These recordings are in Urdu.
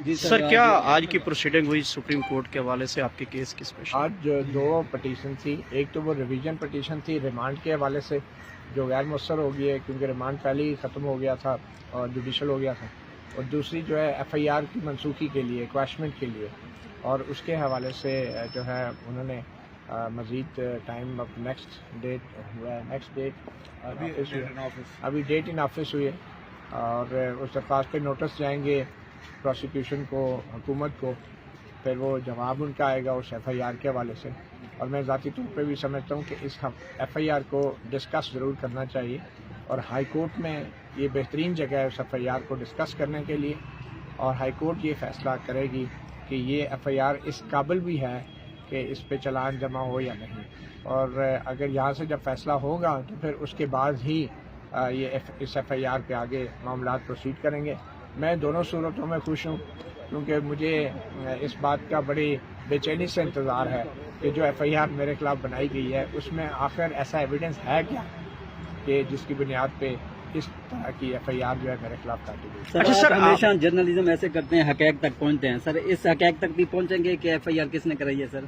جی سر کیا آج کی پروسیڈنگ ہوئی سپریم کورٹ کے حوالے سے آپ کے کیس کی اسپیشل؟ آج دو پٹیشن تھی، ایک تو وہ ریویژن پٹیشن تھی ریمانڈ کے حوالے سے جو غیر مؤثر ہو گئی ہے کیونکہ ریمانڈ پہلے ہی ختم ہو گیا تھا اور جوڈیشل ہو گیا تھا، اور دوسری جو ہے ایف آئی آر کی منسوخی کے لیے کواشمنٹ کے لیے، اور اس کے حوالے سے جو ہے انہوں نے مزید ٹائم اب نیکسٹ ڈیٹ ہوا ہے، نیکسٹ ڈیٹ ابھی ڈیٹ ان آفس ہوئی ہے، اور اس درخواست پہ نوٹس جائیں گے پروسیکیوشن کو، حکومت کو، پھر وہ جواب ان کا آئے گا اس ایف آئی آر کے حوالے سے۔ اور میں ذاتی طور پہ بھی سمجھتا ہوں کہ اس ایف آئی آر کو ڈسکس ضرور کرنا چاہیے، اور ہائی کورٹ میں یہ بہترین جگہ ہے اس ایف آئی آر کو ڈسکس کرنے کے لیے، اور ہائی کورٹ یہ فیصلہ کرے گی کہ یہ ایف آئی آر اس قابل بھی ہے کہ اس پہ چلان جمع ہو یا نہیں، اور اگر یہاں سے جب فیصلہ ہوگا تو پھر اس کے بعد ہی یہ اس ایف آئی آر پہ آگے معاملات پروسیڈ کریں گے۔ میں دونوں صورتوں میں خوش ہوں کیونکہ مجھے اس بات کا بڑی بے چینی سے انتظار ہے کہ جو ایف آئی آر میرے خلاف بنائی گئی ہے اس میں آخر ایسا ایویڈنس ہے کیا کہ جس کی بنیاد پہ اس طرح کی ایف آئی آر جو ہے میرے خلاف کاٹی گئی۔ اچھا سر، ہمیشہ جرنلزم ایسے کرتے ہیں، حقائق تک پہنچتے ہیں، سر اس حقائق تک بھی پہنچیں گے کہ ایف آئی آر کس نے کرائی ہے؟ سر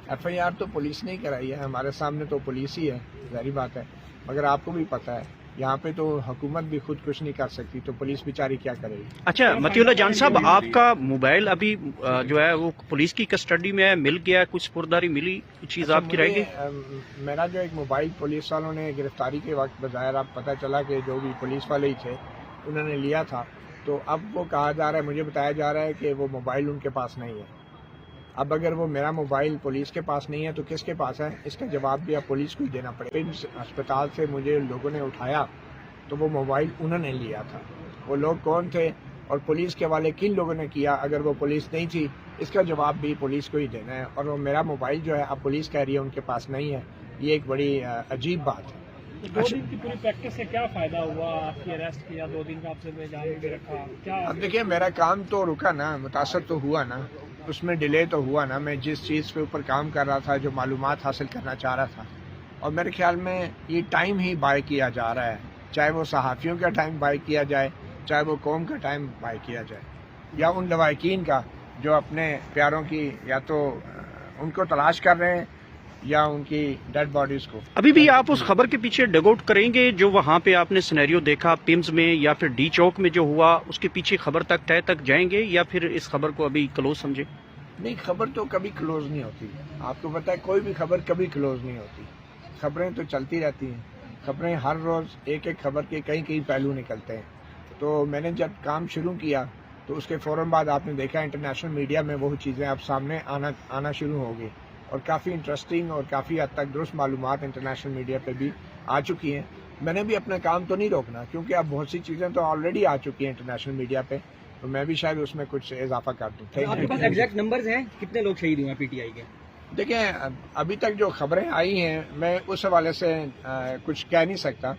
ایف آئی آر تو پولیس نے ہی کرائی ہے، ہمارے سامنے تو پولیس ہی ہے، ظاہری بات ہے، مگر آپ کو بھی پتہ ہے یہاں پہ تو حکومت بھی خود کچھ نہیں کر سکتی، تو پولیس بیچاری کیا کرے گی۔ اچھا متی اللہ جان صاحب، آپ کا موبائل ابھی جو ہے وہ پولیس کی کسٹڈی میں ہے، مل گیا ہے، کچھ سپرداری ملی، کچھ چیز آپ کی رہ گئی؟ میرا جو ایک موبائل پولیس والوں نے گرفتاری کے وقت بظاہر اب پتہ چلا کہ جو بھی پولیس والے ہی تھے انہوں نے لیا تھا، تو اب وہ کہا جا رہا ہے، مجھے بتایا جا رہا ہے کہ وہ موبائل ان کے پاس نہیں ہے۔ اب اگر وہ میرا موبائل پولیس کے پاس نہیں ہے تو کس کے پاس ہے؟ اس کا جواب بھی اب پولیس کو ہی دینا پڑے گا۔ ہسپتال سے مجھے لوگوں نے اٹھایا تو وہ موبائل انہوں نے لیا تھا، وہ لوگ کون تھے اور پولیس کے حوالے کن لوگوں نے کیا؟ اگر وہ پولیس نہیں تھی اس کا جواب بھی پولیس کو ہی دینا ہے، اور وہ میرا موبائل جو ہے اب پولیس کہہ رہی ہے ان کے پاس نہیں ہے، یہ ایک بڑی عجیب بات ہے۔ 2 دن کی پوری پریکٹس سے کیا فائدہ ہوا؟ آپ کی اریسٹ کیا، 2 دن کا آپ سے میں جان بھی رکھا، کیا؟ اب دیکھیے میرا کام تو رکا نا، متاثر تو ہوا نا، اس میں ڈیلے تو ہوا نا، میں جس چیز کے اوپر کام کر رہا تھا، جو معلومات حاصل کرنا چاہ رہا تھا، اور میرے خیال میں یہ ٹائم ہی ضائع کیا جا رہا ہے، چاہے وہ صحافیوں کا ٹائم ضائع کیا جائے، چاہے وہ قوم کا ٹائم ضائع کیا جائے، یا ان لواحقین کا جو اپنے پیاروں کی یا تو ان کو تلاش کر رہے ہیں یا ان کی ڈیڈ باڈیز کو۔ ابھی بھی آپ اس خبر کے پیچھے ڈگ آؤٹ کریں گے جو وہاں پہ آپ نے سینیریو دیکھا پیمز میں یا پھر ڈی چوک میں جو ہوا، اس کے پیچھے خبر تک تہ تک جائیں گے، یا پھر اس خبر کو ابھی کلوز سمجھیں؟ نہیں، خبر تو کبھی کلوز نہیں ہوتی، آپ کو پتہ ہے کوئی بھی خبر کبھی کلوز نہیں ہوتی، خبریں تو چلتی رہتی ہیں، خبریں ہر روز ایک ایک خبر کے کئی پہلو نکلتے ہیں۔ تو میں نے جب کام شروع کیا تو اس کے فوراً بعد آپ نے دیکھا انٹرنیشنل میڈیا میں وہ چیزیں اب سامنے آنا شروع ہو گئی، اور کافی انٹرسٹنگ اور کافی حد تک درست معلومات انٹرنیشنل میڈیا پہ بھی آ چکی ہیں۔ میں نے بھی اپنا کام تو نہیں روکنا کیونکہ اب بہت سی چیزیں تو آلریڈی آ چکی ہیں انٹرنیشنل میڈیا پہ، تو میں بھی شاید اس میں کچھ اضافہ کر دوں۔ آپ کے پاس ایگزیکٹ نمبرز ہیں کتنے لوگ شہید ہوئے ہیں پی ٹی آئی کے؟ دیکھیں ابھی تک جو خبریں آئی ہیں میں اس حوالے سے کچھ کہہ نہیں سکتا،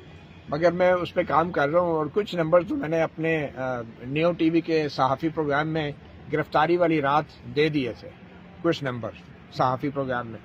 مگر میں اس پہ کام کر رہا ہوں، اور کچھ نمبر تو میں نے اپنے نیو ٹی وی کے صحافی پروگرام میں گرفتاری والی رات دے دیے تھے، کچھ نمبر صحافی پروگرام میں۔